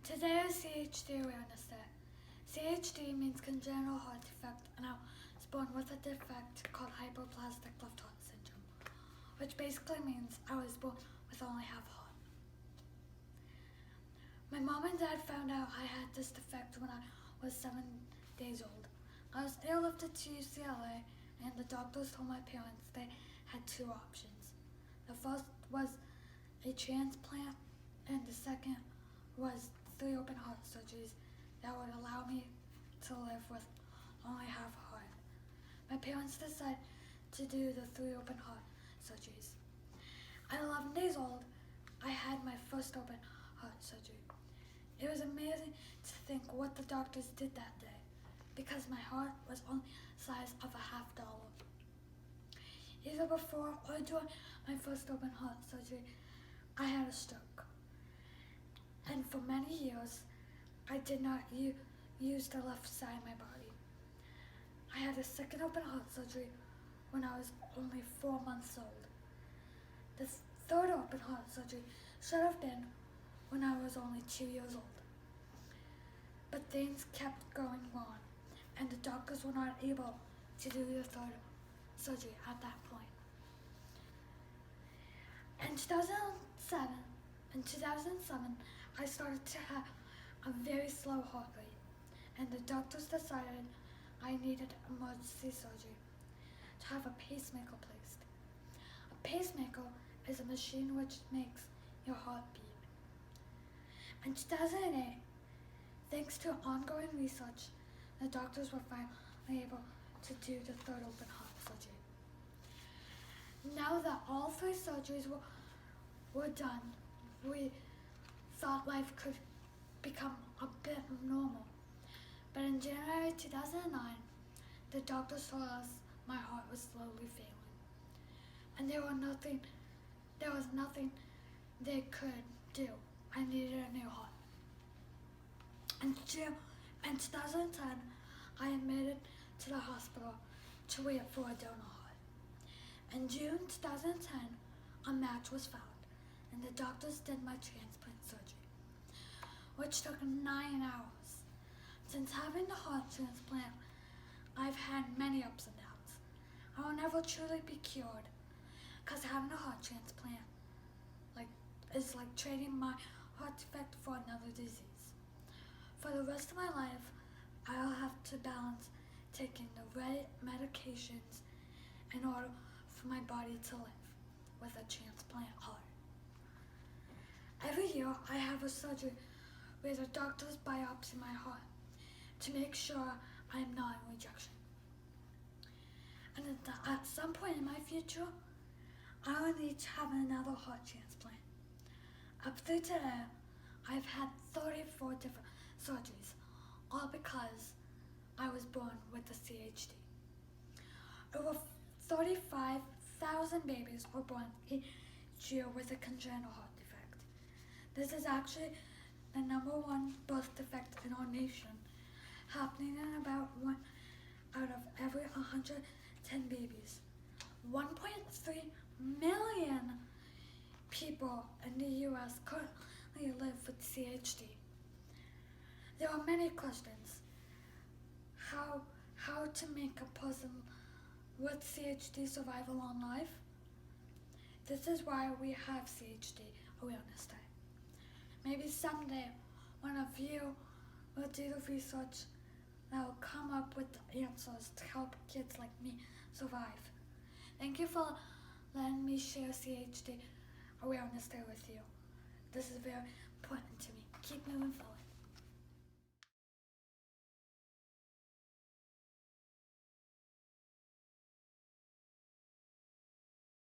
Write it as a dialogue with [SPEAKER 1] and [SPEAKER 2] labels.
[SPEAKER 1] Today is CHD Awareness Day. CHD means congenital heart defect, and I was born with a defect called hypoplastic left heart syndrome, which basically means I was born with only half a heart. My mom and dad found out I had this defect when I was 7 days old. I was airlifted to UCLA, and the doctors told my parents they had two options. The first was a transplant, and the second was 3 open heart surgeries that would allow me to live with only half a heart. My parents decided to do the 3 open heart surgeries. At 11 days old, I had my first open heart surgery. It was amazing to think what the doctors did that day, because my heart was only the size of a $50. Either before or during my first open heart surgery, I had a stroke. And for many years, I did not use the left side of my body. I had a second open heart surgery when I was only 4 months old. The third open heart surgery should have been when I was only 2 years old. But things kept going wrong, and the doctors were not able to do the third surgery at that point. In 2007, I started to have a very slow heart rate, and the doctors decided I needed emergency surgery to have a pacemaker placed. A pacemaker is a machine which makes your heart beat. In 2008, thanks to ongoing research, the doctors were finally able to do the third open heart surgery. Now that all 3 surgeries were done, we thought life could become a bit normal. But in January 2009, the doctors told us my heart was slowly failing, and there was nothing they could do. I needed a new heart. In 2010, I admitted to the hospital to wait for a donor heart. In June 2010, a match was found, and the doctors did my transplant surgery, which took 9 hours. Since having the heart transplant, I've had many ups and downs. I will never truly be cured, because having a heart transplant is like trading my heart defect for another disease. For the rest of my life, I'll have to balance taking the right medications in order for my body to live with a transplant heart. Every year, I have a surgery where the doctors biopsy my heart to make sure I'm not in rejection. And at some point in my future, I will need to have another heart transplant. Up through today, I've had 34 different surgeries, all because I was born with the CHD. Over 35,000 babies are born each year with a congenital heart defect. This is actually the #1 birth defect in our nation, happening in about 1 out of every 110 babies. 1.3 million people in the U.S. currently live with CHD. There are many questions. How to make a person with CHD survive a long life? This is why we have CHD Awareness Day. Maybe someday, one of you will do the research that will come up with the answers to help kids like me survive. Thank you for letting me share CHD Awareness Day with you. This is very important to me. Keep moving forward.